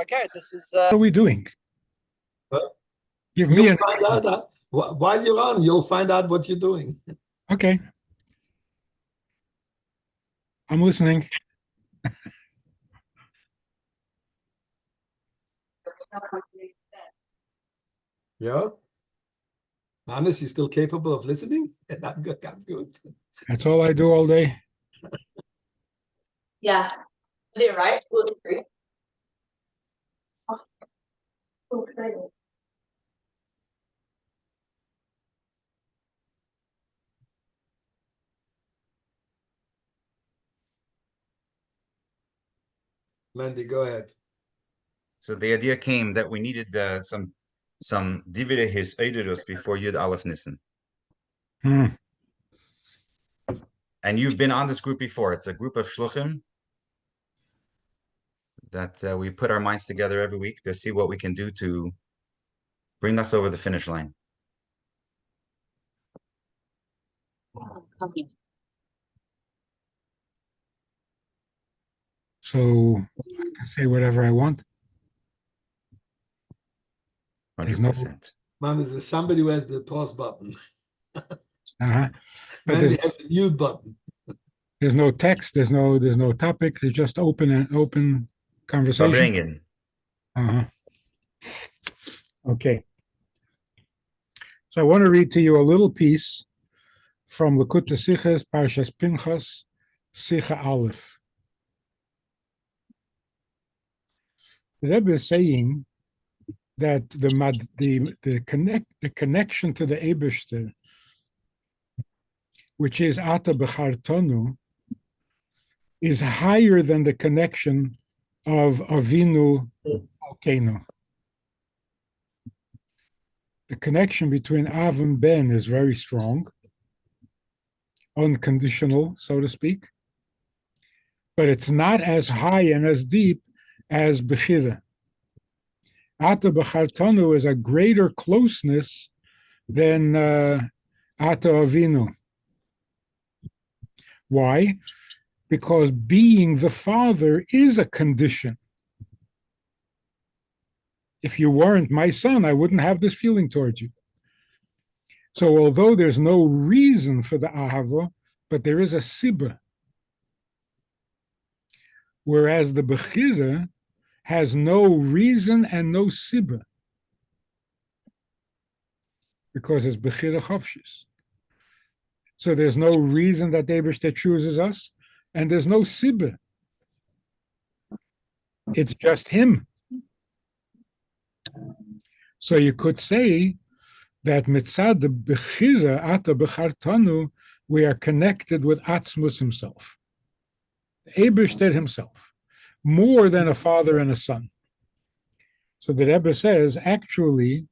Okay, this is. What are we doing? Give me You'll find out while you're on. You'll find out what you're doing. Okay. I'm listening. Yeah. Hannes, you still capable of listening? That's good. That's good. That's all I do all day. Yeah. I did right. School degree. So excited. Mandy, go ahead. So the idea came that we needed some divide his Eiderus before Yud Aleph Nissan. And you've been on this group before. It's a group of shluchim that we put our minds together every week to see what we can do to bring us over the finish line. So I can say whatever I want. 100%. Mom, is there somebody who has the pause button? But Mandy has a mute button. there's no text. There's no topic. There's just open conversation. Farbrengen. Okay. So I want to read to you a little piece from Likutei Sichos, Parshas Pinchas, Sicha Alef. The Rebbe is saying that the connection to the Eibishter, which is Ata B'chartonu, is higher than the connection of Avinu Alkeinu. The connection between Av and Ben is very strong, unconditional, so to speak, but it's not as high and as deep as Bechira. Ata B'chartonu is a greater closeness than Ata Avinu. Why? Because being the father is a condition. If you weren't my son, I wouldn't have this feeling towards you. So although there's no reason for the ahava, but there is a sibba. Whereas the bechira has no reason and no sibba. Because it's bechira chavshis. So there's no reason that the Eibishter chooses us, and there's no sibba. It's just him. So you could say that mitzad the bechira ata b'chartanu, we are connected with Atzmus himself, the Eibishter himself, more than a father and a son. So the Rebbe says, actually,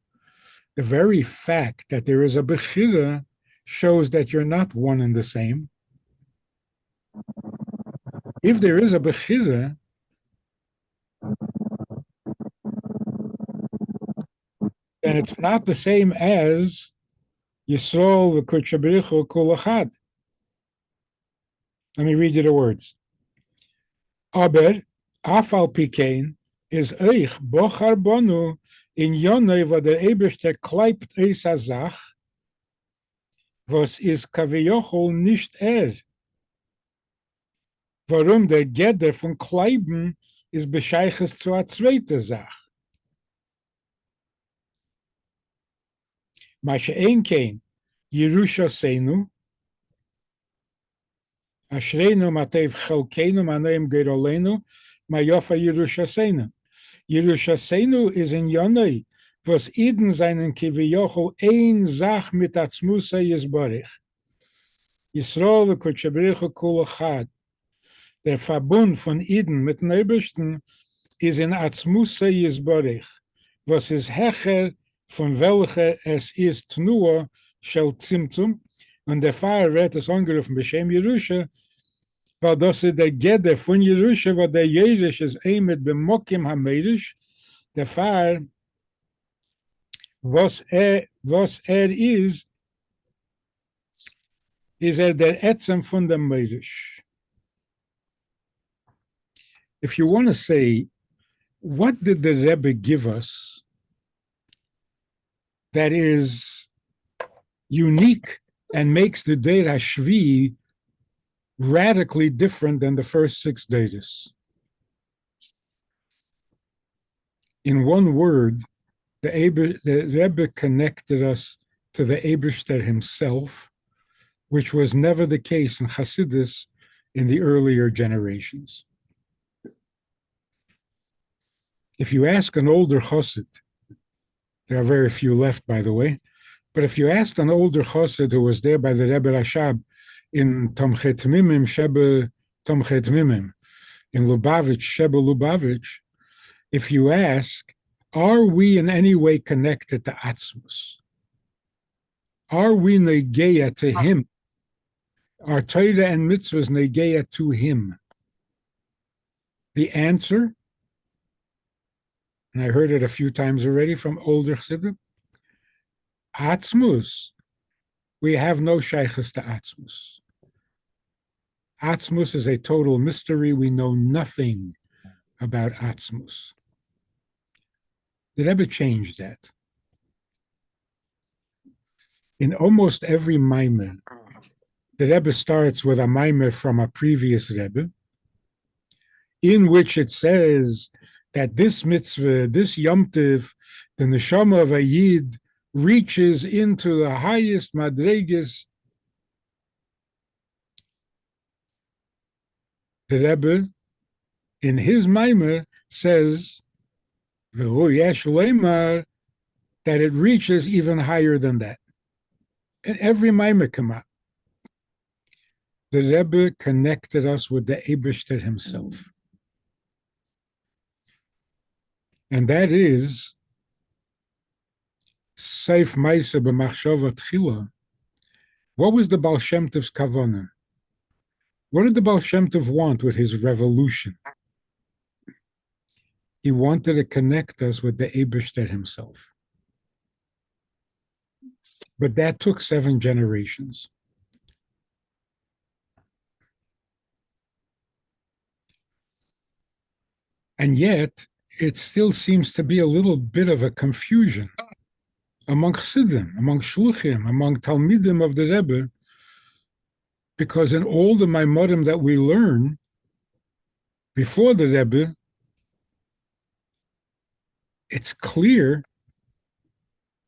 the very fact that there is a bechira shows that you're not one and the same. If there is a bechira, then it's not the same as Yisrael v'Kodesh Kol Echad. Let me read you the words. Aber afal pikein is eich bochar bonu in yonei va der Eibishter kleibt eis azach, was is kaviyochol nicht Warum der Geder von Kleiben ist bescheiches zu a zweite Sach. Masche ein kein Yerusha Seinu, Ashreinu Matev Chelkeinu Maneim Gerolenu, Mayofa Yerusha Seinu. Yerusha Seinu is in Yonei, was Eden seinen Kiviyochel ein Sach mit Atzmusa Yisborich. Yisrael v'Kodesh Kol Echad. Der Verbund von Eden mit dem Eibishten ist in Atzmusa Yisborich, was ist Hecher, von welcher es ist nur Shel Zimtzum, und der Pfarrer wird es angerufen B'Shem Yerusha, weil das ist der Geder von Yerusha, weil der Jerisch ist mit Bemokim HaMerish, der Pfarrer, was ist der Etzem von dem Merish. If you want to say what did the Rebbe give us that is unique and makes the Deir HaShvi radically different than the first 6 days? In one word, the Rebbe connected us to the Eibishter himself, which was never the case in Hasidus in the earlier generations. If you ask an older Chassid, there are very few left, by the way, but if you asked an older Chassid who was there by the Rebbe Rashab in Tomchet Mimim, Shebe Tomchet Mimim, in Lubavitch, Shebe Lubavitch, if you ask, are we in any way connected to Atzmus? Are we negeya to him? Are Torah and mitzvahs negeya to him? The answer, and I heard it a few times already from older Chassidim, Atzmus, we have no shaykhs to Atzmus. Atzmus is a total mystery. We know nothing about Atzmus. The Rebbe changed that. In almost every Maimer, the Rebbe starts with a Maimer from a previous Rebbe, in which it says that this mitzvah, this Yom Tiv, the neshama of a Yid, reaches into the highest madreges. The Rebbe, in his Maimer, says that it reaches even higher than that. And every Maimer come out. The Rebbe connected us with the Eibishter himself. And that is Seif Maisa b'machshava tchila. What was the Baal Shem Tov's kavanah? What did the Baal Shem Tov want with his revolution? He wanted to connect us with the Eibishter himself. But that took 7 generations. And yet, it still seems to be a little bit of a confusion among Chassidim, among Shluchim, among Talmidim of the Rebbe, because in all the Maimorim that we learn before the Rebbe, it's clear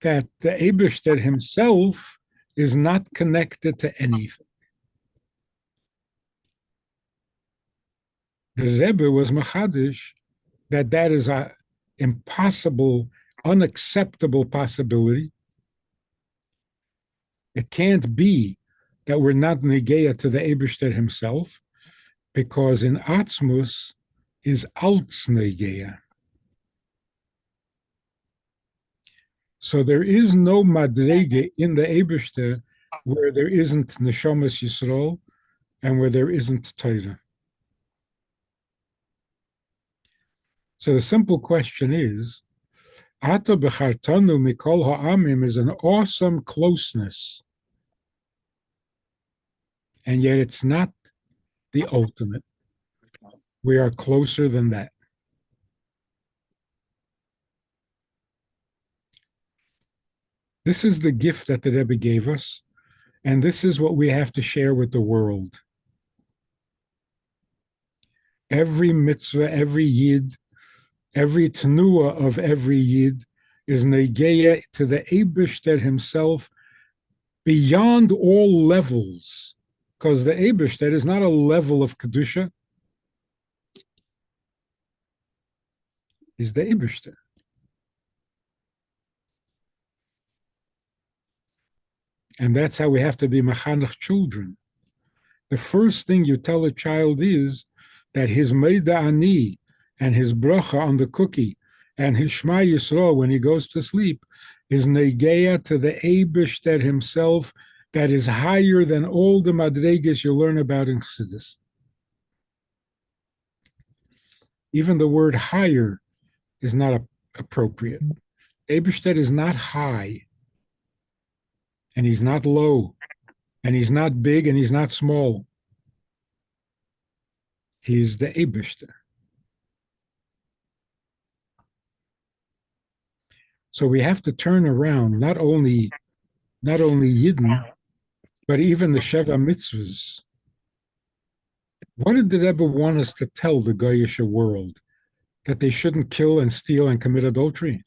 that the Eibishter himself is not connected to anything. The Rebbe was machadish that is an impossible, unacceptable possibility. It can't be that we're not negeya to the Eibishter himself, because in Atzmus is alts negeya. So there is no madrege in the Eibishter where there isn't Neshamas Yisrael and where there isn't Torah. So the simple question is, Ata b'chartanu mikol ha'amim is an awesome closeness, and yet it's not the ultimate. We are closer than that. This is the gift that the Rebbe gave us, and this is what we have to share with the world. Every mitzvah, every yid, every tenuah of every yid is negeya to the Eibishter himself beyond all levels, because the Eibishter is not a level of Kedusha. He's the Eibishter. And that's how we have to be machanech children. The first thing you tell a child is that his Meida Ani and his bracha on the cookie and his Shema Yisrael when he goes to sleep is negeya to the Eibishter himself that is higher than all the madreges you learn about in Chassidus. Even the word higher is not appropriate. Eibishter is not high, and he's not low, and he's not big, and he's not small. He's the Eibishter. So we have to turn around not only Yidden, but even the Sheva mitzvahs. What did the Rebbe want us to tell the Goyish world? That they shouldn't kill and steal and commit adultery?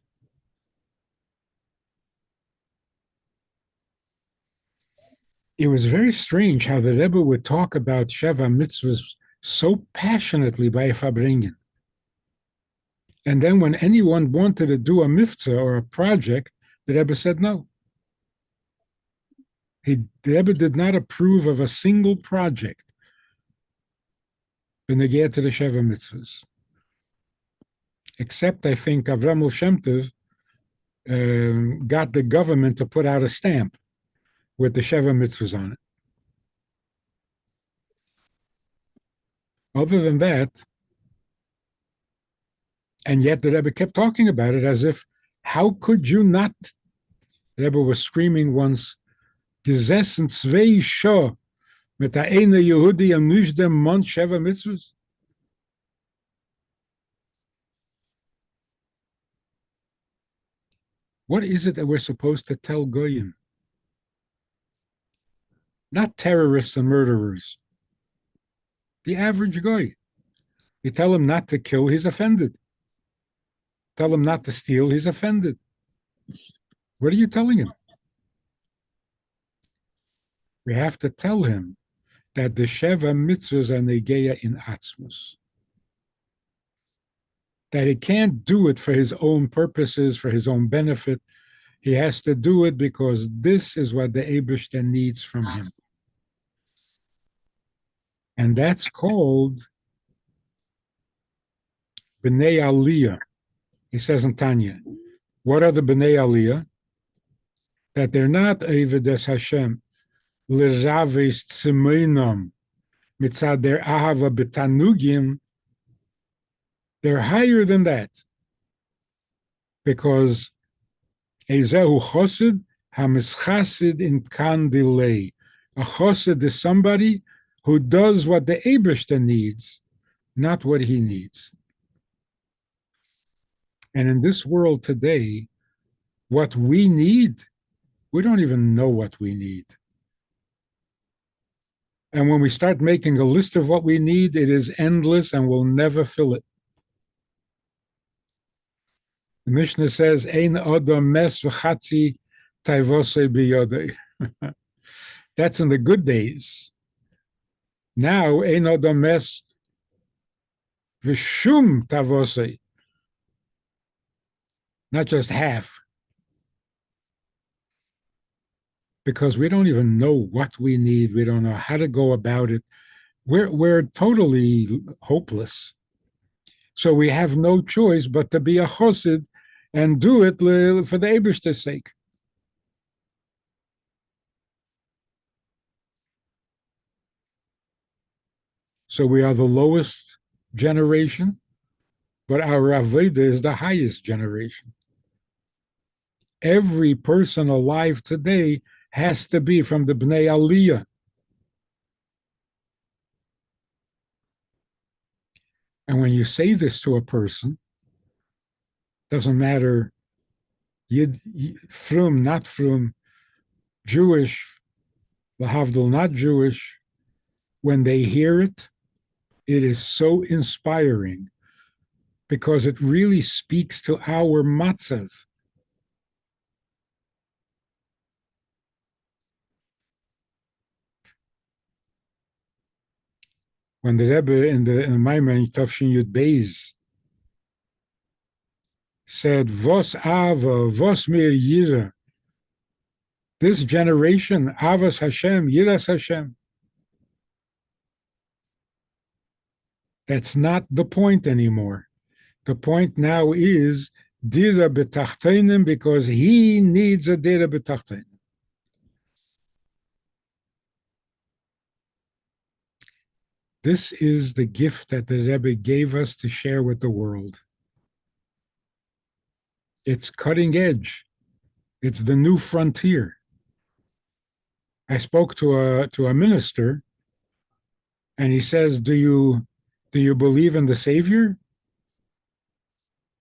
It was very strange how the Rebbe would talk about Sheva mitzvahs so passionately by a Farbrengen. And then when anyone wanted to do a mitzvah or a project, the Rebbe said no. The Rebbe did not approve of a single project when they get to the Sheva mitzvahs. Except, I think, Avram Shem Tov got the government to put out a stamp with the Sheva mitzvahs on it. Other than that, and yet the Rebbe kept talking about it as if, how could you not? The Rebbe was screaming once, gesessen zwei Scho mit der eine Yehudi und nicht dem Mann Sheva mitzvahs. What is it that we're supposed to tell Goyim? Not terrorists and murderers. The average Goy. You tell him not to kill, he's offended. Tell him not to steal, he's offended. What are you telling him? We have to tell him that the Sheva mitzvahs are negeya in atzmus. That he can't do it for his own purposes, for his own benefit. He has to do it because this is what the Eibishter needs from him. And that's called B'nai Aliyah. He says in Tanya, what are the B'nai Aliyah? That they're not Eivedes Hashem, L'raves Tzimeinam, mitzad their Ahava B'tanugim. They're higher than that. Because Ezehu Chosid HaMischasid in Kandilei. A Chosid is somebody who does what the Eibishter needs, not what he needs. And in this world today, what we need, we don't even know what we need. And when we start making a list of what we need, it is endless and we'll never fill it. The Mishnah says, Ein Adam mes v'chatzi taivosei biyodei. That's in the good days. Now, Ein Adam mes v'shum tavosei. Not just half. Because we don't even know what we need. We don't know how to go about it. We're totally hopeless. So we have no choice but to be a chosid and do it for the Eibishter's sake. So we are the lowest generation, but our Avodah is the highest generation. Every person alive today has to be from the Bnei Aliyah. And when you say this to a person, doesn't matter, frum, not frum, Jewish, lahavdil, not Jewish, when they hear it, it is so inspiring because it really speaks to our matzav. When the Rebbe in the Maimon Tafshin Yud Beis said, Vos Ava, Vos Mir Yira, this generation, Avas Hashem, Yiras Hashem. That's not the point anymore. The point now is Dira B'Tachteinim, because he needs a Dira B'Tachteinim. This is the gift that the Rebbe gave us to share with the world. It's cutting edge. It's the new frontier. I spoke to a minister, and he says, "Do you believe in the Savior?"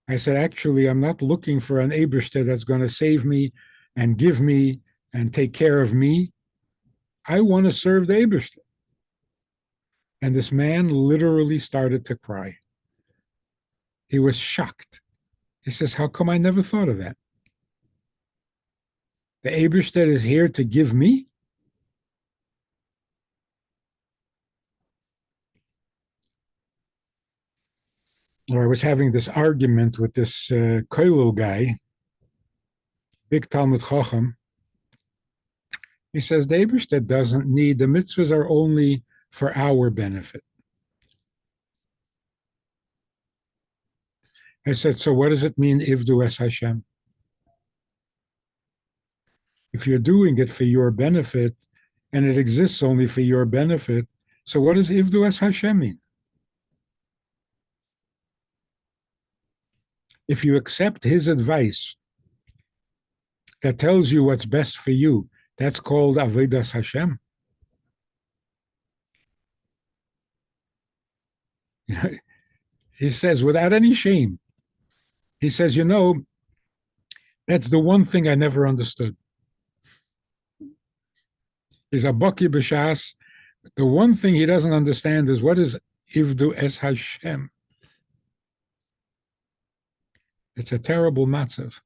I said, actually, I'm not looking for an Eberster that's going to save me and give me and take care of me. I want to serve the Eberster. And this man literally started to cry. He was shocked. He says, how come I never thought of that? The Eberster is here to give me? Or I was having this argument with this Koilel guy, big Talmud Chacham. He says the Eberster doesn't need, the mitzvahs are only for our benefit. I said, so what does it mean, Ivdu es Hashem? If you're doing it for your benefit, and it exists only for your benefit, so what does Ivdu es Hashem mean? If you accept his advice that tells you what's best for you, that's called Avodas Hashem. He says, without any shame, he says, that's the one thing I never understood. He's a Baki B'Shas. The one thing he doesn't understand is what is Ivdu es Hashem. It's a terrible matzav.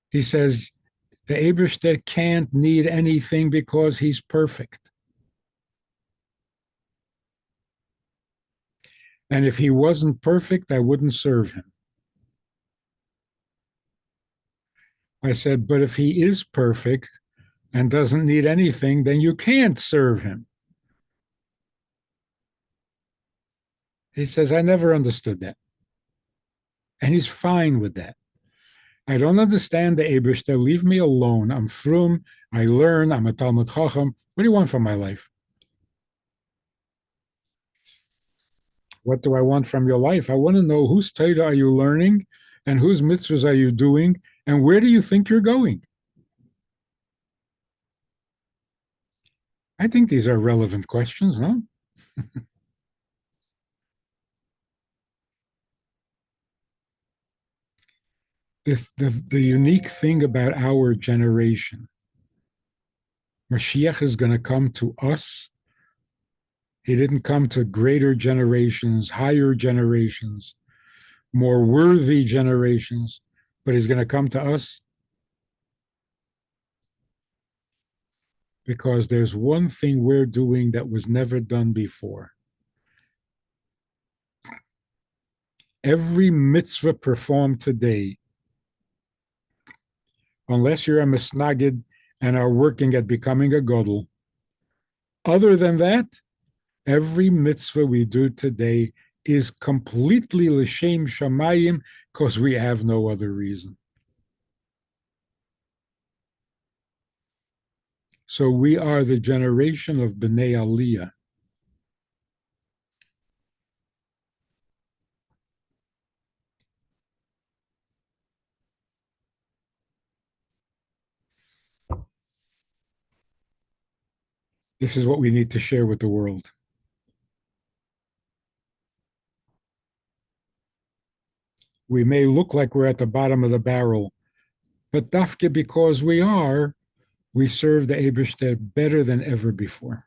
He says the Eberster can't need anything because he's perfect. And if he wasn't perfect, I wouldn't serve him. I said, but if he is perfect and doesn't need anything, then you can't serve him. He says, I never understood that. And he's fine with that. I don't understand the Eberster. Leave me alone. I'm frum. I learn. I'm a Talmud Chacham. What do you want from my life? What do I want from your life? I want to know whose Torah are you learning and whose mitzvahs are you doing and where do you think you're going? I think these are relevant questions, no? The unique thing about our generation, Mashiach is going to come to us. He didn't come to greater generations, higher generations, more worthy generations, but he's going to come to us because there's one thing we're doing that was never done before. Every mitzvah performed today, unless you're a misnagid and are working at becoming a gadol, other than that, every mitzvah we do today is completely l'shem shamayim because we have no other reason. So we are the generation of Bnei Aliyah. This is what we need to share with the world. We may look like we're at the bottom of the barrel, but dafke because we are, we serve the Eberster better than ever before.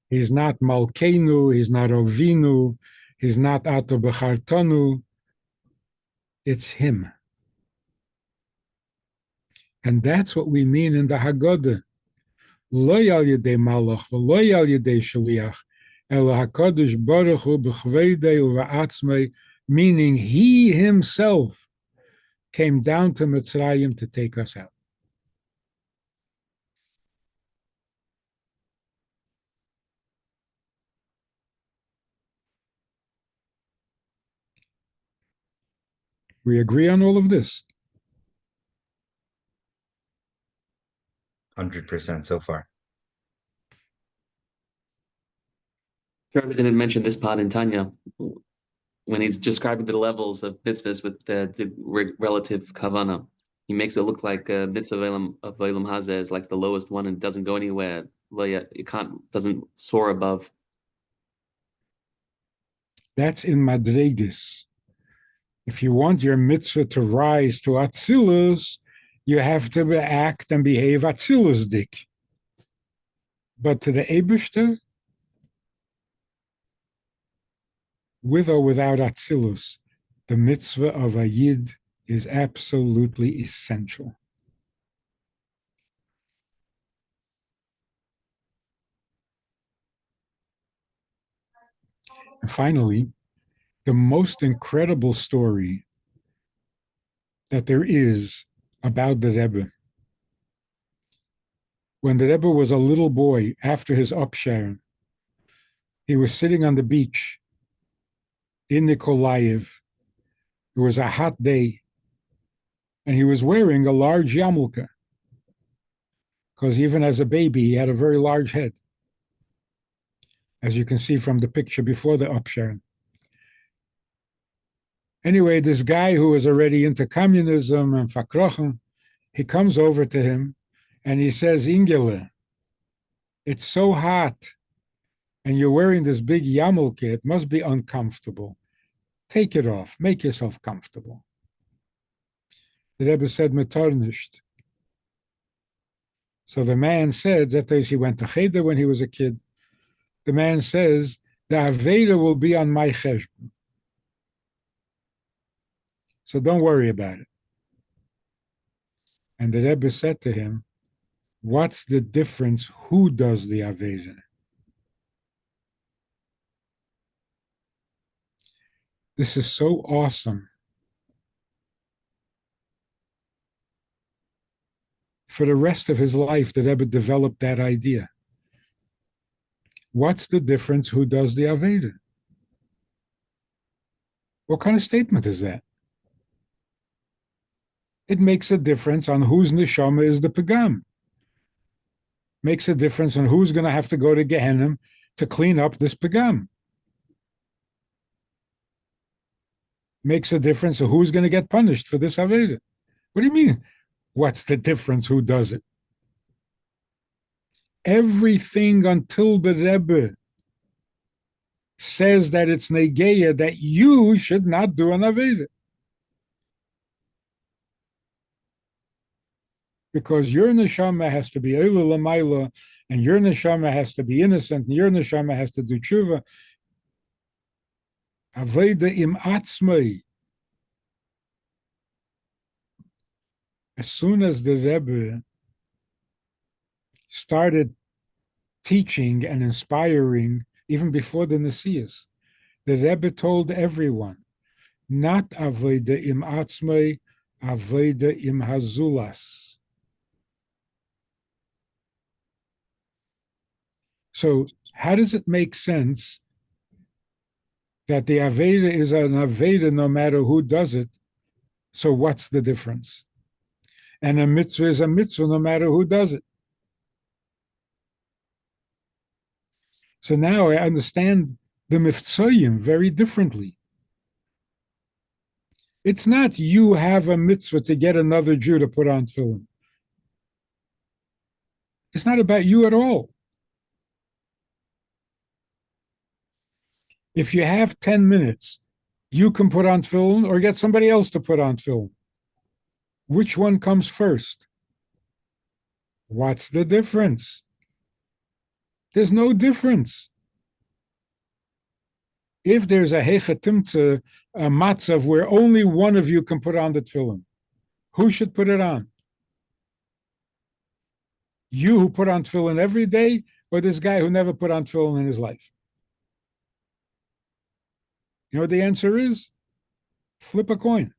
He's not Malkeinu, he's not Ovinu, he's not Ato Bechartanu. It's him. And that's what we mean in the Haggadah. Lo yal yedei malach, v'lo yal yedei shaliach, ela HaKadosh Baruch Hu b'chveidei u'va'atzmei, meaning he himself came down to Mitzrayim to take us out. We agree on all of this? 100% so far. Travis didn't mention this part in Tanya when he's describing the levels of mitzvahs with the relative kavana. He makes it look like mitzvah of Olam Hazeh is like the lowest one and doesn't go anywhere. it doesn't soar above. That's in Madreges. If you want your mitzvah to rise to Atzilus, you have to act and behave Atzilus-dik. But to the Eibishter, with or without Atzilus, the mitzvah of a Yid is absolutely essential. And finally, the most incredible story that there is about the Rebbe. When the Rebbe was a little boy, after his upsharing, he was sitting on the beach in Nikolaev. It was a hot day, and he was wearing a large yarmulke, because even as a baby, he had a very large head, as you can see from the picture before the upsharing. Anyway, this guy who was already into communism and fakrochen, he comes over to him and he says, Ingele, it's so hot and you're wearing this big yarmulke, it must be uncomfortable. Take it off, make yourself comfortable. The Rebbe said, metornisht. So the man said, that is, he went to Cheder when he was a kid. The man says, the Aveda will be on my cheshbon. So don't worry about it. And the Rebbe said to him, what's the difference? Who does the Aveda? This is so awesome. For the rest of his life, the Rebbe developed that idea. What's the difference? Who does the Aveda? What kind of statement is that? It makes a difference on whose neshama is the pagam. Makes a difference on who's going to have to go to Gehenna to clean up this pagam. Makes a difference on who's going to get punished for this Aveda. What do you mean? What's the difference? Who does it? Everything until the Rebbe says that it's negeya, that you should not do an Aveda. Because your neshama has to be Eila Lamaila, and your neshama has to be innocent, and your neshama has to do tshuva. Aveda im atzmai. As soon as the Rebbe started teaching and inspiring, even before the Nesias, the Rebbe told everyone, not Aveda im atzmai, Aveda im hazulas. So how does it make sense that the Aveda is an Aveda no matter who does it? So what's the difference? And a mitzvah is a mitzvah no matter who does it. So now I understand the miftzoyim very differently. It's not you have a mitzvah to get another Jew to put on tefillin. It's not about you at all. If you have 10 minutes, you can put on tefillin or get somebody else to put on tefillin. Which one comes first? What's the difference? There's no difference. If there's a hechatimtza, a matzav, where only one of you can put on the tefillin, who should put it on? You who put on tefillin every day, or this guy who never put on tefillin in his life? You know what the answer is? Flip a coin.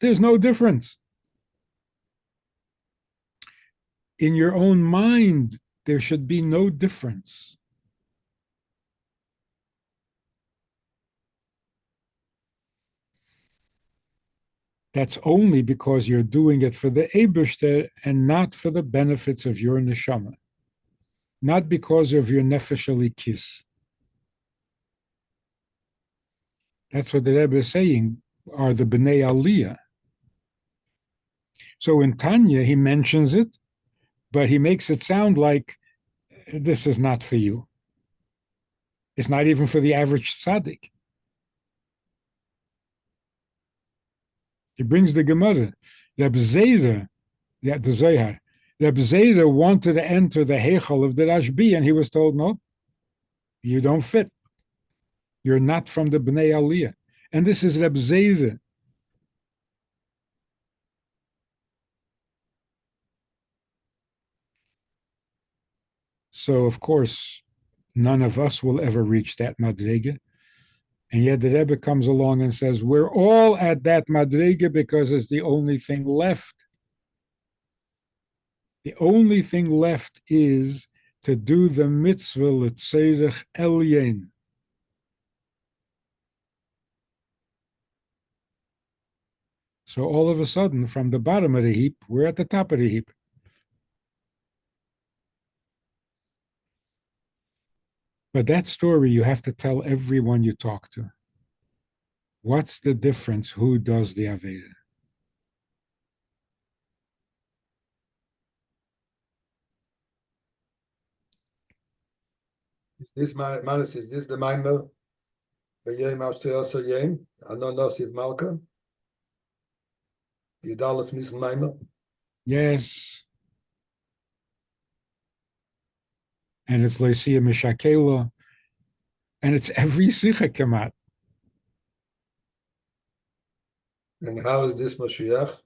There's no difference. In your own mind, there should be no difference. That's only because you're doing it for the Eibishter and not for the benefits of your neshama. Not because of your nefesh alikis. That's what the Rebbe is saying, are the Bnei Aliyah. So in Tanya, he mentions it, but he makes it sound like this is not for you. It's not even for the average tzaddik. He brings the Gemara. Reb Zera, the Zohar, Reb Zera wanted to enter the Heichal of the Rashbi, and he was told, no, you don't fit. You're not from the Bnei Aliyah. And this is Reb Zera. So, of course, none of us will ever reach that Madrega. And yet the Rebbe comes along and says, we're all at that Madrega because it's the only thing left. The only thing left is to do the mitzvah l'tzerech elyon. So all of a sudden, from the bottom of the heap, we're at the top of the heap. But that story you have to tell everyone you talk to. What's the difference? Who does the Aveda? Is this Manis? Is this the Maimer? B'yem Avshei Asa Yem Anon Nasiv Malka Yudalef Nissan Maimer. Yes. And it's Leisia Mishakela. And it's every Sicha Kamat. And how is this Mashiach?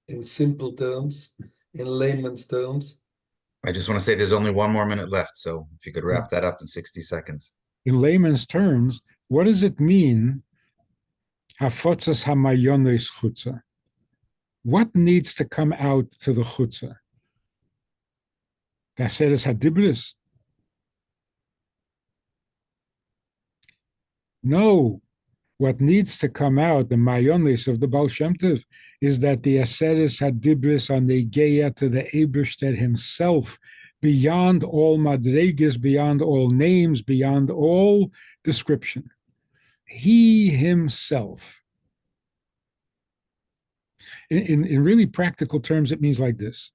In simple terms, in layman's terms. I just want to say there's only 1 more minute left, so if you could wrap that up in 60 seconds. In layman's terms, what does it mean? Hafotzas hamayonis chutza. What needs to come out to the chutza? Daseres hadibris. No, what needs to come out, the mayonis of the Baal Shem Tov, is that the Aseres Hadibris are negeya to the Eibishter himself, beyond all madregas, beyond all names, beyond all description. He himself. In really practical terms, it means like this.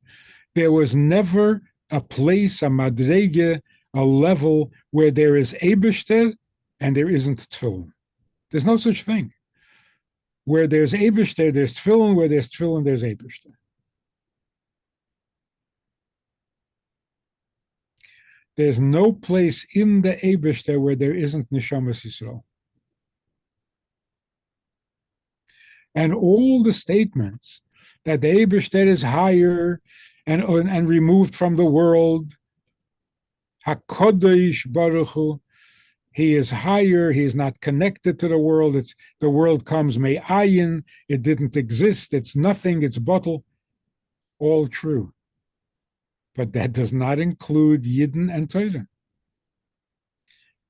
There was never a place, a madrega, a level where there is Eibishter and there isn't Tefillin. There's no such thing. Where there's Eibishter, there's Tefillin. Where there's Tefillin, there's Eibishter. There's no place in the Eibishter where there isn't Neshamas Yisrael. And all the statements that the Eibishter is higher and removed from the world, HaKodesh Baruch Hu, he is higher, he is not connected to the world, the world comes me'ayin, it didn't exist, it's nothing, it's bottle, all true. But that does not include Yidden and Torah.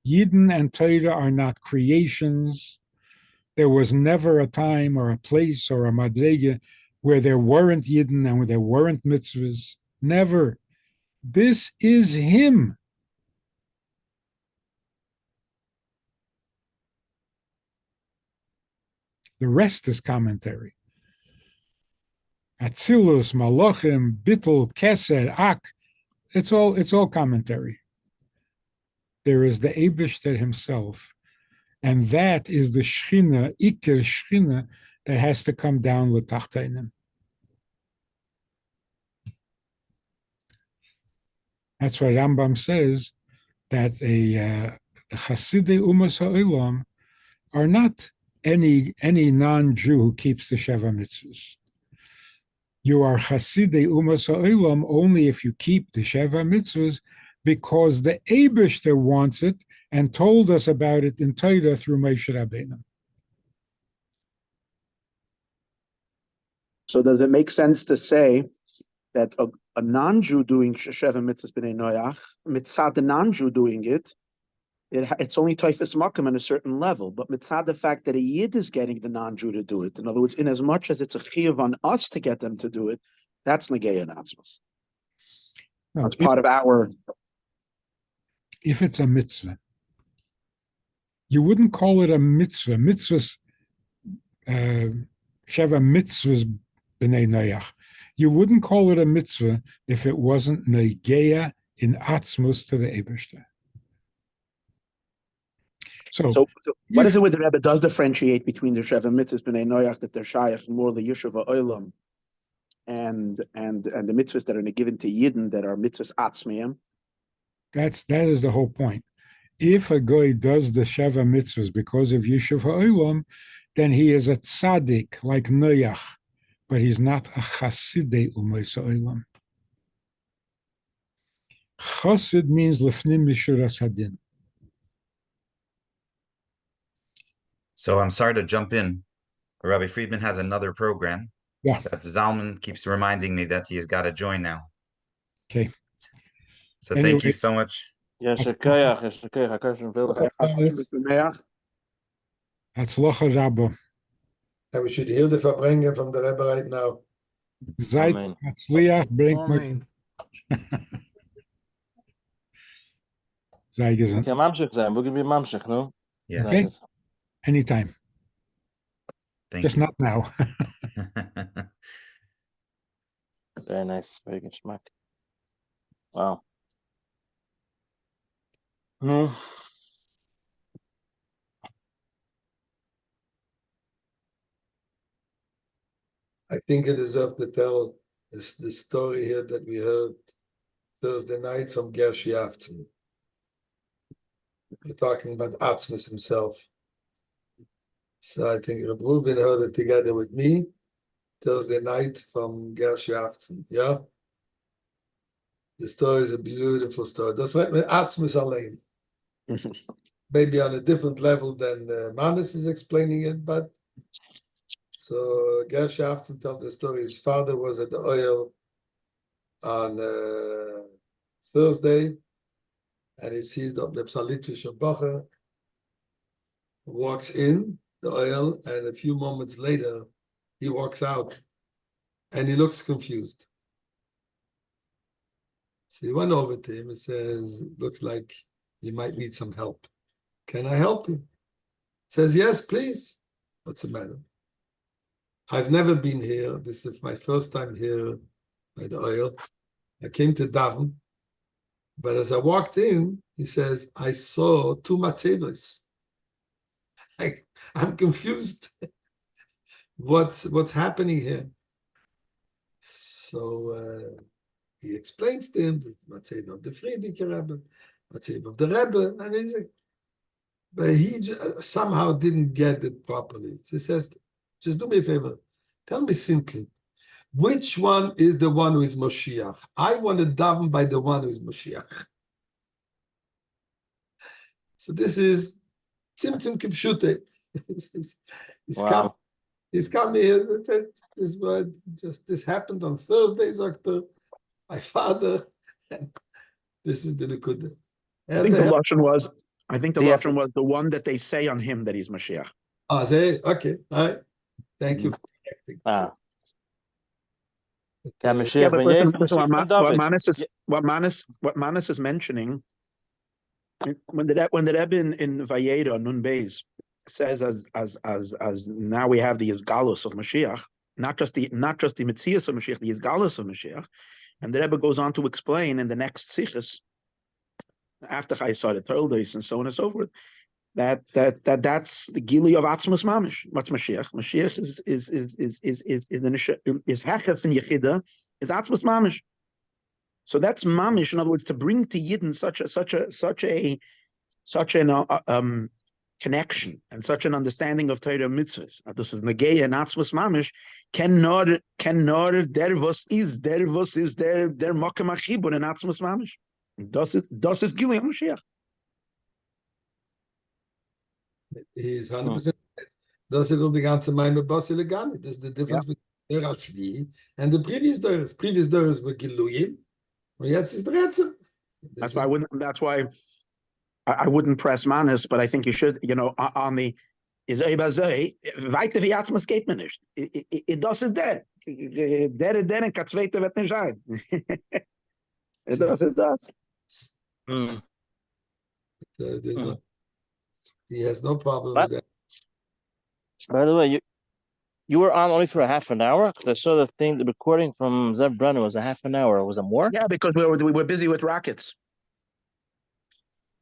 Yidden and Torah are not creations. There was never a time or a place or a madrega where there weren't Yidden and where there weren't mitzvahs. Never. This is him. The rest is commentary. Atzilus, Malachim, Bittul, Keser, Ak, it's all commentary. There is the Eibishter himself, and that is the Shechina, Iker Shechina, that has to come down l'tachteinim. That's why Rambam says that the Chasidei Umas Ha'olam are not any non-Jew who keeps the Sheva Mitzvahs. You are Chasidei Umas Ha'olam only if you keep the Sheva Mitzvahs, because the Eibishter wants it and told us about it in Torah through Moshe Rabbeinu. So does it make sense to say that a non-Jew doing Sheva Mitzvahs B'nai Noach, mitzad the non-Jew doing it, it's only Toifus Makam on a certain level, but mitzad the fact that a Yid is getting the non-Jew to do it, in other words, in as much as it's a chiyuv on us to get them to do it, that's Negeya Natzmas. No, That's part of our... If it's a mitzvah, you wouldn't call it a mitzvah. Mitzvahs, Sheva Mitzvahs b'nei Noach. You wouldn't call it a mitzvah if it wasn't negeya in atzmus to the Ebershter. So what is it with the Rebbe does differentiate between the Sheva mitzvahs b'nei Noach that they're shayach more the Yeshuva Olam and the mitzvahs that are given to Yidden that are mitzvahs atzmiyim? that is the whole point. If a guy does the Sheva mitzvahs because of Yeshuv Ha'olam, then he is a tzaddik like Noach, but he's not a chasidei u'mos ha'olam. Chasid means lefnim mishuras hadin. So I'm sorry to jump in. Rabbi Friedman has another program. Yeah. That Zalman keeps reminding me that he has got to join now. Okay. So Anyway. thank you so much. Hatzlacha Rabba. And we should hear the Farbrengen from the Rebbe right now. Zeit Amen. Hatzliach bringt mich. Amen. Sei gesund. Kan mamshich zijn. We're gonna be mamshich, no? Yeah. Okay. Anytime. Thank Just you. not now. Very nice. Very good schmack. Wow. No. I think it deserves to tell the story here that we heard Thursday night from Gershi Afton. We're talking about Atzmus himself. So I think Reb Reuven heard it together with me Thursday night from Gershi Afton. Yeah? The story is a beautiful story. That's right, Atzmus Alein. Maybe on a different level than Manis is explaining it, but so Gershi Afton tells the story. His father was at the oil on Thursday, and he sees the Psalitri Shabbacha walks in the oil, and a few moments later, he walks out, and he looks confused. So he went over to him and says, looks like you might need some help. Can I help you? He says, yes, please. What's the matter? I've never been here. This is my first time here by the oil. I came to Davin, but as I walked in, he says, I saw two matzevas. I'm confused. What's happening here? So he explains to him the matzeva of the Friedrich Rebbe, matzeva of the Rebbe, and he's like, but he somehow didn't get it properly. So he says, just do me a favor. Tell me simply, which one is the one who is Moshiach? I want to daven by the one who is Moshiach. So this is Tzimtzum Kipshute. He's come here and said, this word, this happened on Thursday, Doctor. My father, and this is the Nikuda. I think the Lashon was the one that they say on him that he's Mashiach. Ah, say, okay, all right. Thank you for correcting. Ah. But, Mashiach ben Yosef, what Manis is mentioning, when the Rebbe in Vayera Nun Beis says as now we have the Izgalus of Mashiach, not just the Metzias of Mashiach, the Izgalus of Mashiach, and the Rebbe goes on to explain in the next Sichos after Chayesar Toldos and so on and so forth that's the Gili of Atzmus Mamish. What's Mashiach? Mashiach is Hechef in Yechida is Atzmus Mamish. So that's Mamish. In other words, to bring to Yidden such an connection and such an understanding of Torah mitzvahs. This is Nageya and Atzmus Mamish. Cannot der was is der Mokem Achibur and Atzmus Mamish. Das is Gili of Mashiach. He's 100%. Das ist die ganze Meime Basilegani. That's the difference between the Rashvi and the previous Dores. Previous Dores were Giluyim, and jetzt ist Rätsel. That's why I wouldn't press Manis, but I think you should, on the is weiter wie Atzmas geht man nicht. Das ist der. Der in Katzweite wird nicht sein. Das ist das. He has no problem with that. By the way, You were on only for a half an hour? 'Cause I saw the recording from Zev Brennan was a half an hour. Was it more? Yeah, because we were busy with rockets.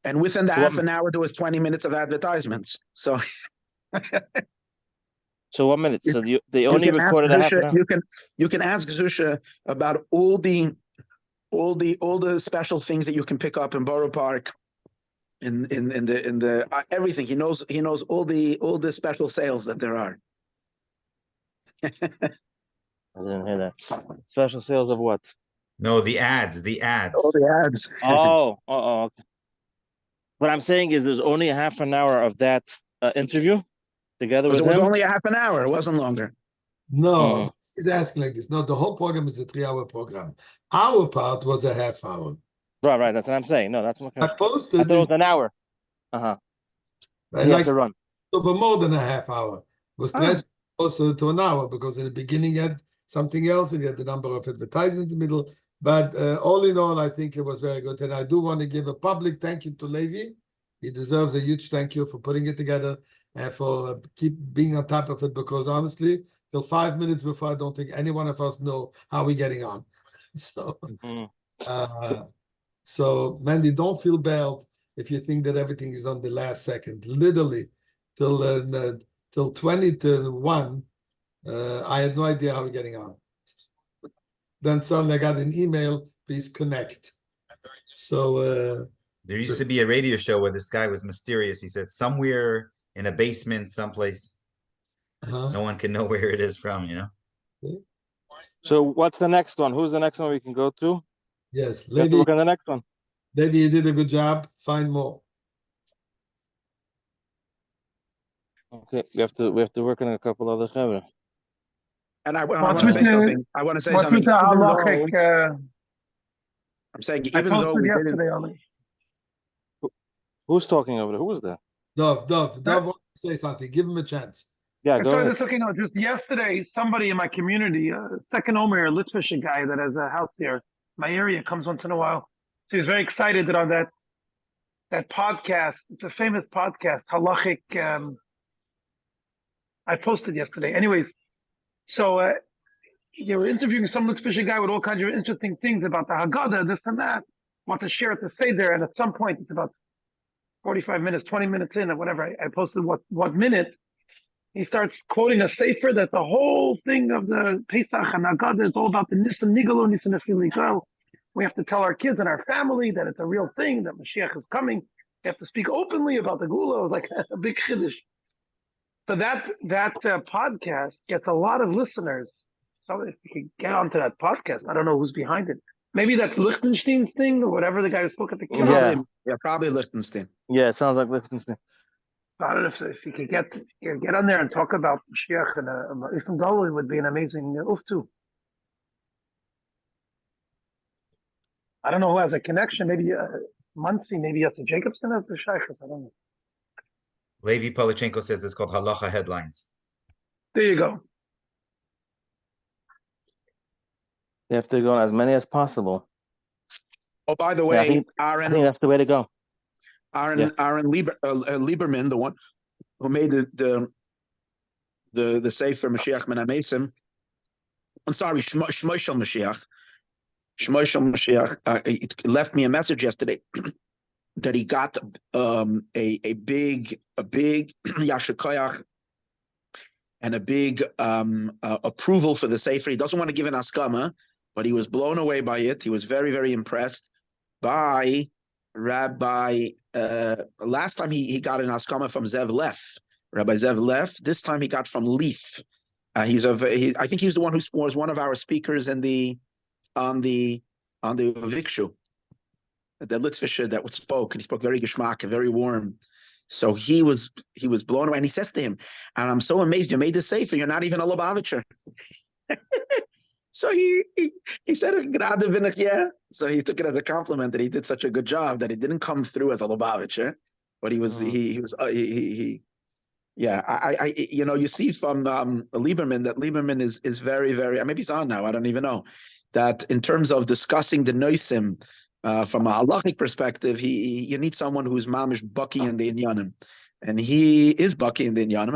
And within the So what- half an hour, there was 20 minutes of advertisements. So So 1 minute. You- So they you only can ask recorded a half an Zusha, hour. you can ask Zusha about all the special things that you can pick up in Borough Park. In the everything. He knows all the special sales that there are. I didn't hear that. Special sales of what? No, the ads. All the ads. Okay. What I'm saying is there's only a half an hour of that interview together Because with it was him. only a half an hour. It wasn't longer. No, he's asking like this. No, the whole program is a 3-hour program. Our part was a half hour. Right. That's what I'm saying. No, that's what I I posted thought it this. was an hour. Uh-huh. I You have like to run. over more than a half hour. It was Oh. stretched also to an hour because in the beginning you had something else and you had the number of advertisements in the middle. But all in all, I think it was very good. And I do want to give a public thank you to Levi. He deserves a huge thank you for putting it together and for keep being on top of it, because honestly, till 5 minutes before, I don't think any one of us know how we're getting on. So, so Mandy, don't feel bad if you think that everything is on the last second. Literally, till 20 to 1, I had no idea how we're getting on. Then suddenly I got an email, please connect. So There used to be a radio show where this guy was mysterious. He said somewhere in a basement, someplace. No one can know where it is from, you know? So what's the next one? Who's the next one we can go to? yes, We have to Levi, work on the next one. Levi, you did a good job. Find more. Okay, we have to work on a couple other chevra. And I want What's to with say the- something. I want to say What's something. with the Even halachic? though- I'm saying I even though posted we didn't. yesterday only. Who's talking over there? Who was that? Dov wants to say something. Give him a chance. Yeah, I go started ahead. just looking out. Just yesterday, somebody in my community, second Omer, a Litvish guy that has a house here, my area, comes once in a while. So he's very excited that on that podcast, it's a famous podcast, halachic. I posted yesterday. Anyways, so they were interviewing some Litvish guy with all kinds of interesting things about the Haggadah, this and that. Want to share it to say there, and at some point, it's about 45 minutes, 20 minutes in, or whatever. I posted what minute. He starts quoting a sefer that the whole thing of the Pesach and Haggadah is all about the Nissan Nigalo, Nissan Nefili. We have to tell our kids and our family that it's a real thing, that Mashiach is coming. We have to speak openly about the Gula. It was like a big chiddush. So that podcast gets a lot of listeners. So if you could get onto that podcast, I don't know who's behind it. Maybe that's Lichtenstein's thing or whatever the guy who spoke at the keynote. Probably Liechtenstein. Yeah, it sounds like Liechtenstein. I don't know if you could get on there and talk about Mashiach and Ifan Zolui would be an amazing oof too. I don't know who has a connection. Maybe Muncie, maybe Yossi Jacobson has the shaykhs. I don't know. Levi Polichenko says it's called Halacha Headlines. There you go. You have to go on as many as possible. Oh, by the Yeah, way, I think that's the way to go. Aaron Lieberman, the one who made the Sefer Mashiach Ben Amesim. I'm sorry, Shmoshel Mashiach. Shmoshel Mashiach he left me a message yesterday that he got a big Yashikoyach and a big approval for the Sefer. He doesn't want to give an askama, but he was blown away by it. He was very, very impressed by Rabbi. Last time he got an askama from Zev Lef, Rabbi Zev Lef. This time he got from Leaf. I think he's the one who was one of our speakers in on the Vikshu, the Litvish that spoke, and he spoke very geschmack and very warm. So he was blown away, and he says to him, "And I'm so amazed you made this sefer. You're not even a Lubavitcher." So he said, "Yeah." So he took it as a compliment that he did such a good job that he didn't come through as a Lubavitcher, but you see from Lieberman that Lieberman is very, very, maybe he's on now, I don't even know, that in terms of discussing the Noisim from a halachic perspective, you need someone who's mamish bucky in the inyanim. And he is Baki in the Inyanim,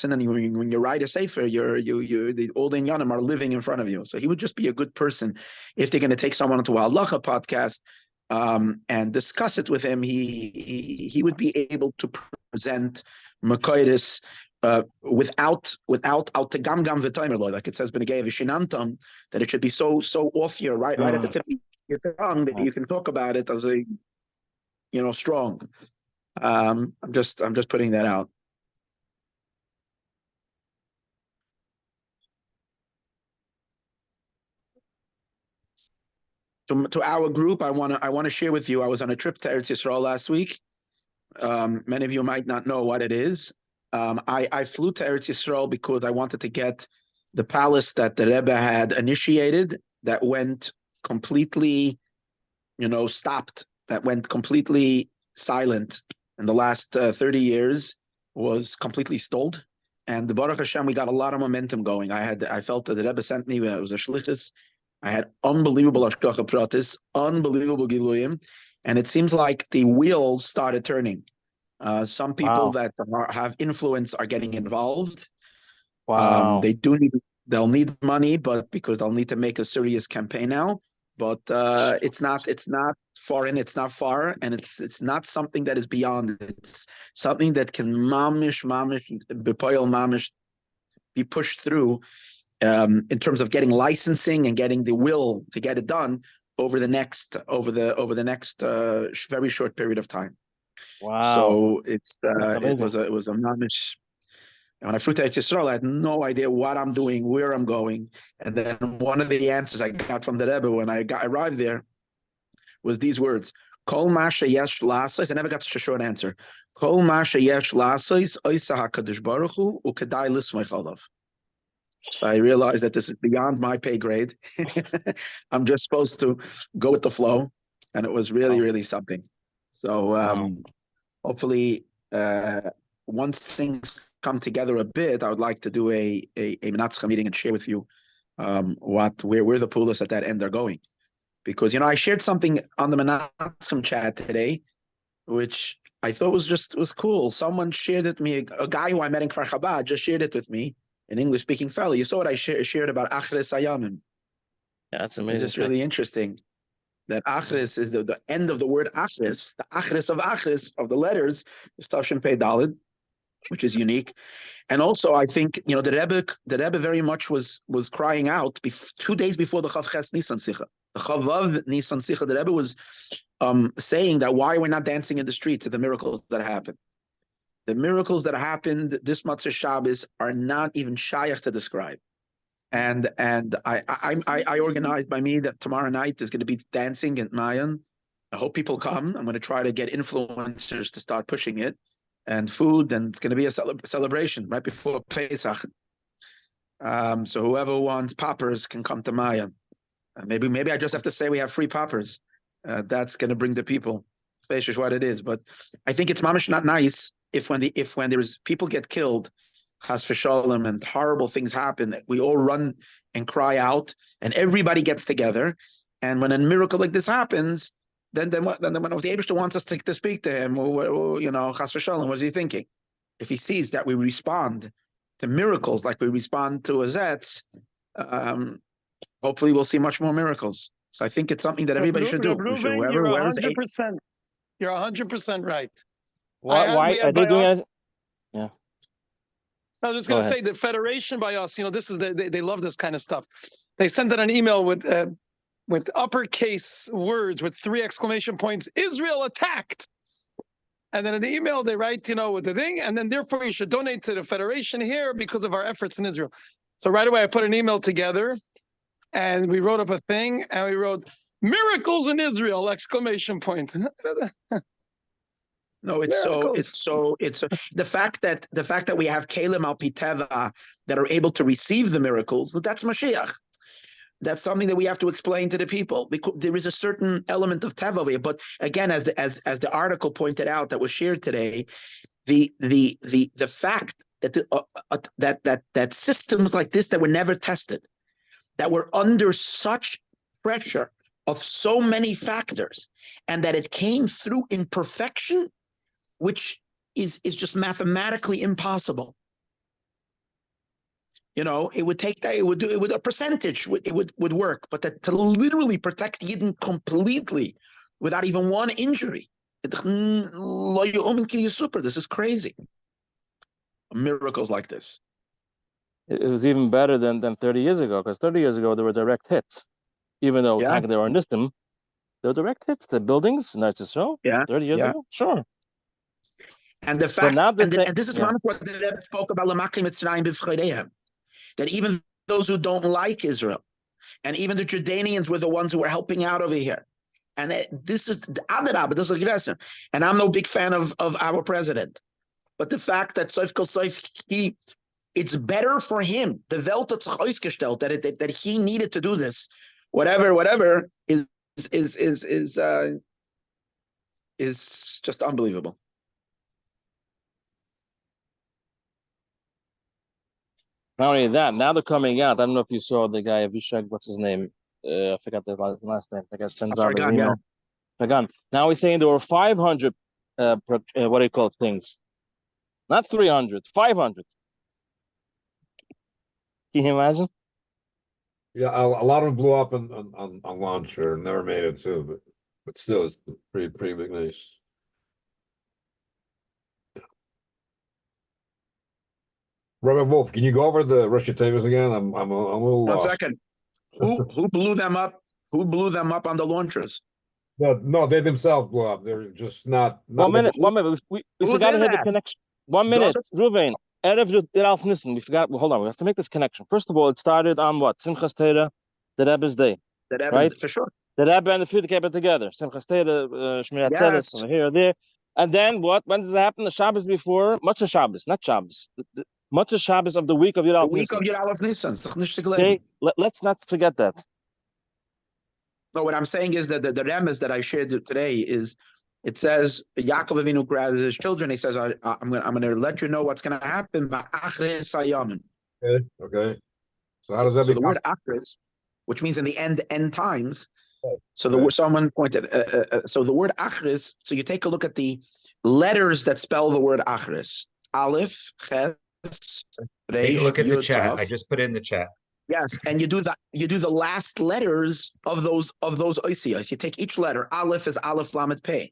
and when you write a sefer, the old Inyanim are living in front of you. So he would just be a good person if they're going to take someone onto a halacha podcast and discuss it with him. He would be able to present Makoidis without out to gam v'tomer, like it says B'negei v'shinantam, that it should be so off your right at the tip of your tongue that you can talk about it as a strong. I'm just putting that out. To our group, I want to share with you. I was on a trip to Eretz Yisrael last week. Many of you might not know what it is. I flew to Eretz Yisrael because I wanted to get the palace that the Rebbe had initiated that went completely, stopped. That went completely silent in the last 30 years, was completely stalled. And the Baruch Hashem, we got a lot of momentum going. I felt that the Rebbe sent me, it was a shlichus. I had unbelievable ashkacha pratis, unbelievable giluyim, and it seems like the wheels started turning. Some people that have influence are getting involved. Wow. They'll need money, but because they'll need to make a serious campaign now. But it's not foreign, it's not far, and it's not something that is beyond. It's something that can mamish be pushed through in terms of getting licensing and getting the will to get it done over the next very short period of time. Wow. So it was a mamish. And when I flew to Eretz Yisrael, I had no idea what I'm doing, where I'm going. And then one of the answers I got from the Rebbe when I arrived there was these words: Kol ma sheyesh la'asos. I never got such a short answer. Kol ma sheyesh la'asos oisa hakadosh baruch hu ukedai lismech alav. So I realized that this is beyond my pay grade. I'm just supposed to go with the flow, and it was really, really something. So hopefully, once things come together a bit, I would like to do a Menatzcha meeting and share with you where the pulas at that end are going. Because I shared something on the Menatzcha chat today, which I thought was cool. Someone shared it with me. A guy who I met in Kfar Chabad just shared it with me, an English-speaking fellow. You saw what I shared about Achres Hayamim. Yeah, that's amazing. It's just really interesting that Achres is the end of the word Achres. The Achres of the letters is Tavshin Pei Daled, which is unique. And also, I think, the Rebbe very much was crying out 2 days before the Chav Ches Nissan Sicha. The Chavav Nissan Sicha, the Rebbe was saying that why we're not dancing in the streets at the miracles that happened. The miracles that happened this Matzah Shabbos are not even shayach to describe. And I organized by me that tomorrow night there's going to be dancing at Mayan. I hope people come. I'm going to try to get influencers to start pushing it, and food, and it's going to be a celebration right before Pesach. So whoever wants poppers can come to Mayan. Maybe I just have to say we have free poppers. That's going to bring the people. It's is what it is. But I think it's mamish not nice if when there's people get killed, chas v'shalom, and horrible things happen, that we all run and cry out, and everybody gets together. And when a miracle like this happens, then what? Then when the Eibishter wants us to speak to him, chas v'shalom, what is he thinking? If he sees that we respond to miracles like we respond to azetz, hopefully we'll see much more miracles. So I think it's something that everybody should do. You're 100%. You're 100% right. Why are they doing it? Yeah. I was just going to say the Federation by us, this is they love this kind of stuff. They sent out an email with uppercase words with 3 exclamation points: Israel attacked. And then in the email they write, with the thing, and then therefore you should donate to the Federation here because of our efforts in Israel. So right away I put an email together, and we wrote up a thing, and we wrote miracles in Israel exclamation point. No, it's the fact that we have Kalim al Piteva that are able to receive the miracles. That's Mashiach. That's something that we have to explain to the people, because there is a certain element of Teva here. But again, as the article pointed out that was shared today, the fact that that systems like this that were never tested, that were under such pressure of so many factors, and that it came through in perfection, which is just mathematically impossible. It would take that, it would a percentage, it would work, but to literally protect Yidden completely without even one injury. This is crazy. Miracles like this. It was even better than 30 years ago, because 30 years ago there were direct hits. Even though they were Nissan, there were direct hits. The buildings, nice to show. 30 years ago, sure. And the fact, and this is what the Rebbe spoke about that even those who don't like Israel, and even the Jordanians were the ones who were helping out over here. And this is the Adarab, this is aggressive. And I'm no big fan of our president. But the fact that Soif Kol Soif, it's better for him, the Welt hat sich ausgestellt, that he needed to do this, whatever, is just unbelievable. Not only that, now they're coming out. I don't know if you saw the guy, Avishag, what's his name? I forgot the last name. I got sends out an email. Farbrengen. Now he's saying there were 500, what do you call it, things? Not 300, 500. Can you imagine? Yeah, a lot of them blew up on launch or never made it too, but still, it's pretty big news. Rabbi Wolf, can you go over the Rosh Hashanah again? I'm a little lost. 1 second. Who blew them up? Who blew them up on the launchers? No, they themselves blew up. They're just not 1 minute. We forgot to hit the connection. 1 minute, Ruvain. Erev Alef Nissan. We forgot. Well, hold on. We have to make this connection. First of all, it started on what? Simchas Torah, the Rebbe's day. The Rebbe's, for sure. The Rebbe and the Friedman came together. Simchas Torah, Shmirat Tzedek, over here or there. And then what? When does it happen? The Shabbos before Motzei Shabbos, not Shabbos. Motzei Shabbos of the week of Yud Alef Nissan. The week of Yud Alef Nissan. Okay, let's not forget that. No, what I'm saying is that the Remes that I shared today is, it says Yaakov Avinu grabbed his children. He says, I'm going to let you know what's going to happen. Okay. So how does that? So the word achris, which means in the end times. So the word, someone pointed. So the word achris. So you take a look at the letters that spell the word achris. Alef, Ches, Reish. Take a look at the chat. Tav. I just put it in the chat. Yes, and you do the last letters of those oisios. You take each letter. Alef is Alef Lamed Pei,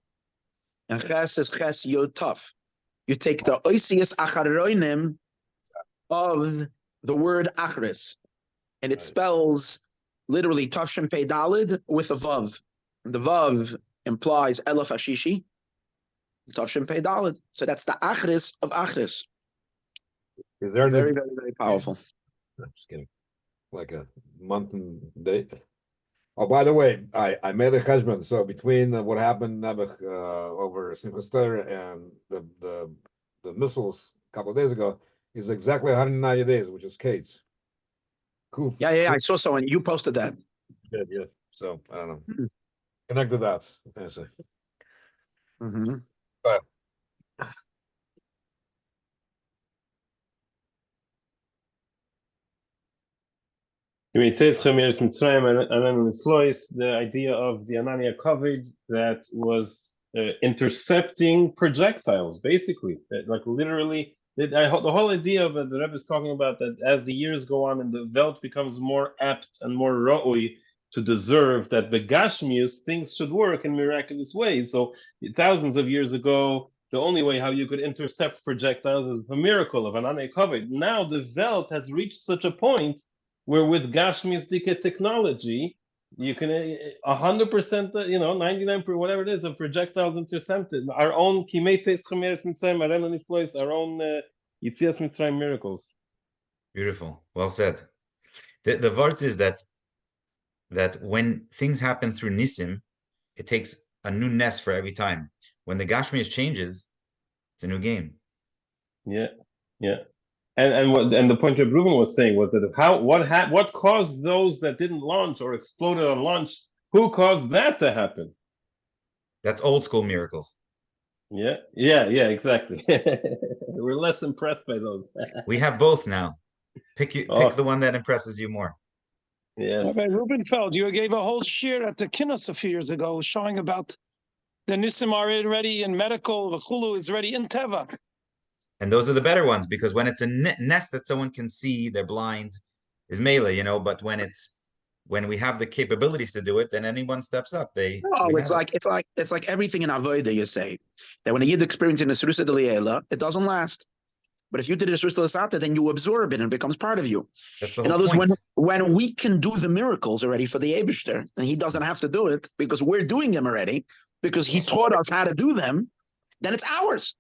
and Ches is Ches Yod Tav. You take the oisios acharonim of the word achris, and it spells literally Tavshin Pei Dalid with a vav. And the vav implies Elef Ashishi. Tavshin Pei Dalid. So that's the achris of achris. Is there very, very, very powerful? I'm just kidding. Like a month and day. Oh, by the way, I made a cheshbon. So between what happened over Simchas Torah and the missiles a couple of days ago is exactly 190 days, which is Kate's. Cool. Yeah. I saw someone. You posted that. Yeah. So I don't know. Connect the dots. I say. Mm-hmm. The idea of the Anania COVID that was intercepting projectiles, basically, like literally. The whole idea of the Rebbe is talking about that as the years go on and the Welt becomes more apt and more ra'ui to deserve that the Gashmius things should work in miraculous ways. So thousands of years ago, the only way how you could intercept projectiles is the miracle of Anania COVID. Now the Welt has reached such a point where with Gashmiistic technology, you can 100%, 99%, whatever it is, of projectiles intercepted. Our own Kimetes Chemeres Mitzrayim, Arena Niflois, our own Yitzias Mitzrayim miracles. Beautiful, well said. The word is that when things happen through Nisim, it takes a new nest for every time. When the Gashmias changes, it's a new game. Yeah. And the point that Ruben was saying was that what caused those that didn't launch or exploded on launch? Who caused that to happen? That's old school miracles. Yeah, exactly. We're less impressed by those. We have both now. Pick the one that impresses you more. Yes. Rabbi Rubenfeld, you gave a whole shir at the Kinnos a few years ago showing about The Nissim are already in medical. The Chulu is already in Teva. And those are the better ones, because when it's a nest that someone can see, they're blind, is melee, but when we have the capabilities to do it, then anyone steps up. It's like everything in Avodah, you say. That when a Yid experiences a Srusa D'Liela, it doesn't last. But if you did a Srusa D'Lasata, then you absorb it and it becomes part of you. That's the In whole other words, point. when we can do the miracles already for the Eibishter, and he doesn't have to do it because we're doing them already, because he taught us how to do them, then it's ours.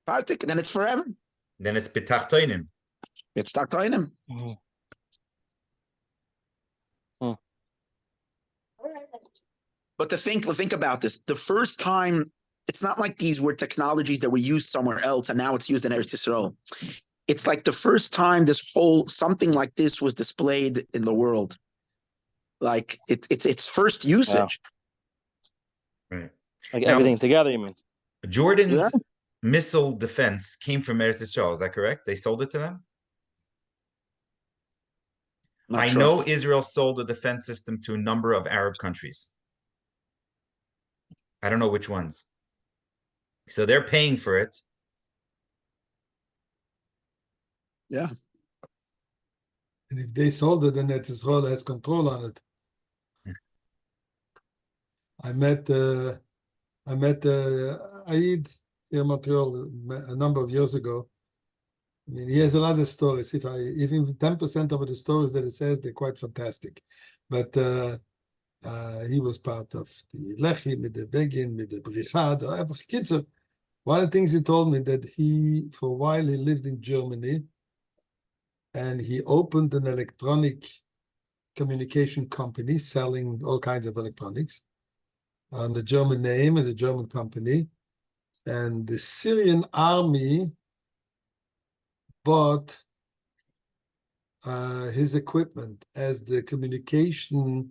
Then it's forever. Then it's B'tachtoinim. It's Tachtoinim. But to think about this, the first time, it's not like these were technologies that were used somewhere else and now it's used in Eretz Yisrael. It's like the first time something like this was displayed in the world. Like its first usage. Wow. Right. Like now, everything together, you mean? Jordan's missile defense came from Eretz Yisrael, is that correct? They sold it to them? I know Israel sold a defense system to a number of Arab countries. I don't know which ones. So they're paying for it. Yeah. And if they sold it, then Eretz Yisrael has control on it. I met Aid here in Montreal a number of years ago. I mean, he has a lot of stories. Even 10% of the stories that he says, they're quite fantastic. But he was part of the Lechi, with the Begin, with the Brichad. One of the things he told me that for a while, he lived in Germany and he opened an electronic communication company selling all kinds of electronics on the German name and the German company. And the Syrian army bought his equipment as the communication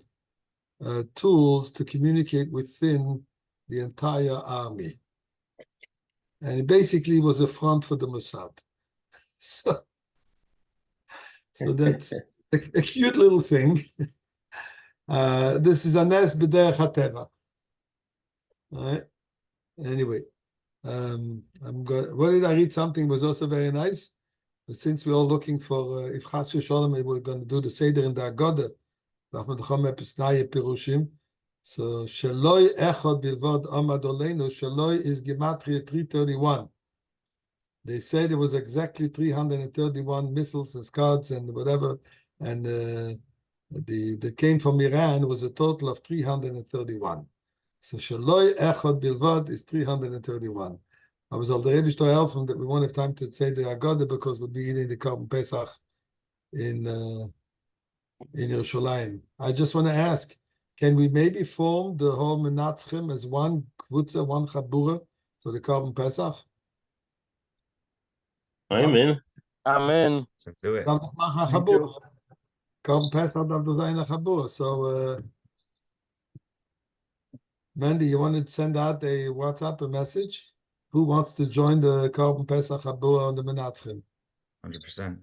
tools to communicate within the entire army. And it basically was a front for the Mossad. So that's a cute little thing. This is a Nes B'derech HaTeva. All right. Anyway, I'm good. What did I read? Something was also very nice. But since we're all looking for, if Chas v'Sholom, we're going to do the Seder in the Agoda, so Sheloi Echad Bilvod Amad Oleinu, Sheloi is Gematria 331. They said it was exactly 331 missiles and Scots and whatever, and that came from Iran was a total of 331. So Sheloi Echad Bilvod is 331. I was al the Rebbe to help him that we won't have time to say the Agoda because we'll be eating the Korban Pesach in Yerushalayim. I just want to ask, can we maybe form the whole Menatzchim as one Kvutza, one Chabura for the Korban Pesach? I'm in. Let's do it. Korban Pesach darf das sein Chabura. So, Mandy, you want to send out a WhatsApp, a message? Who wants to join the Korban Pesach Chabura on the Menatzchim? 100%.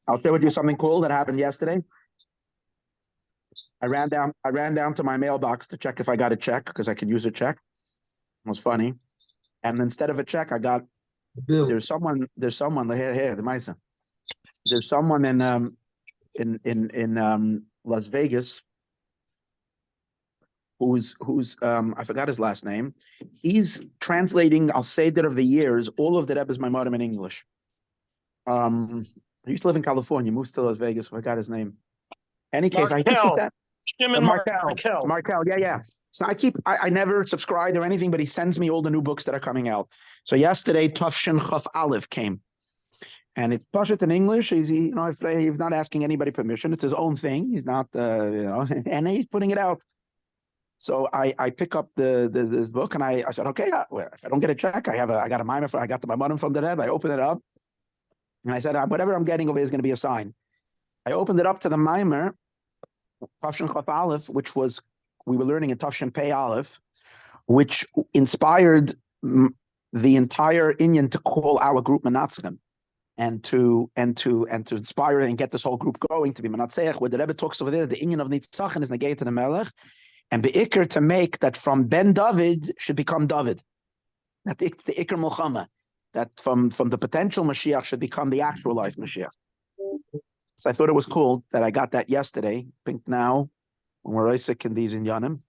I'll share with you something cool that happened yesterday. I ran down to my mailbox to check if I got a check because I could use a check. It was funny. And instead of a check, I got there's someone here, the Misa. There's someone in Las Vegas who's I forgot his last name. He's translating Al Seder of the Years, all of the Rebbe's Maimorim in English. He used to live in California, moves to Las Vegas. I forgot his name. Any case, I think he said Markel. Yeah. So I never subscribed or anything, but he sends me all the new books that are coming out. So yesterday, Tafshin Chaf Alef came, and it's Pashut in English. He's not asking anybody permission. It's his own thing. He's not, and he's putting it out. So I pick up this book and I said, okay, if I don't get a check, I got a mimer. I got my money from the Rebbe. I open it up, and I said, whatever I'm getting over here is going to be a sign. I opened it up to the mimer, Tafshin Chaf Alef, which we were learning in Tafshin Pei Aleph, which inspired the entire Inyan to call our group Menatzchim, and to inspire and get this whole group going to be Menatzeach, where the Rebbe talks over there, the Inyan of Nitzachim is negated to the Melech, And Be'ikr to make that from Ben David should become David. That it's the Ikr Mulchama. That from the potential Mashiach should become the actualized Mashiach. So I thought it was cool that I got that yesterday. I think now, when we're Isaac and these in Yanim.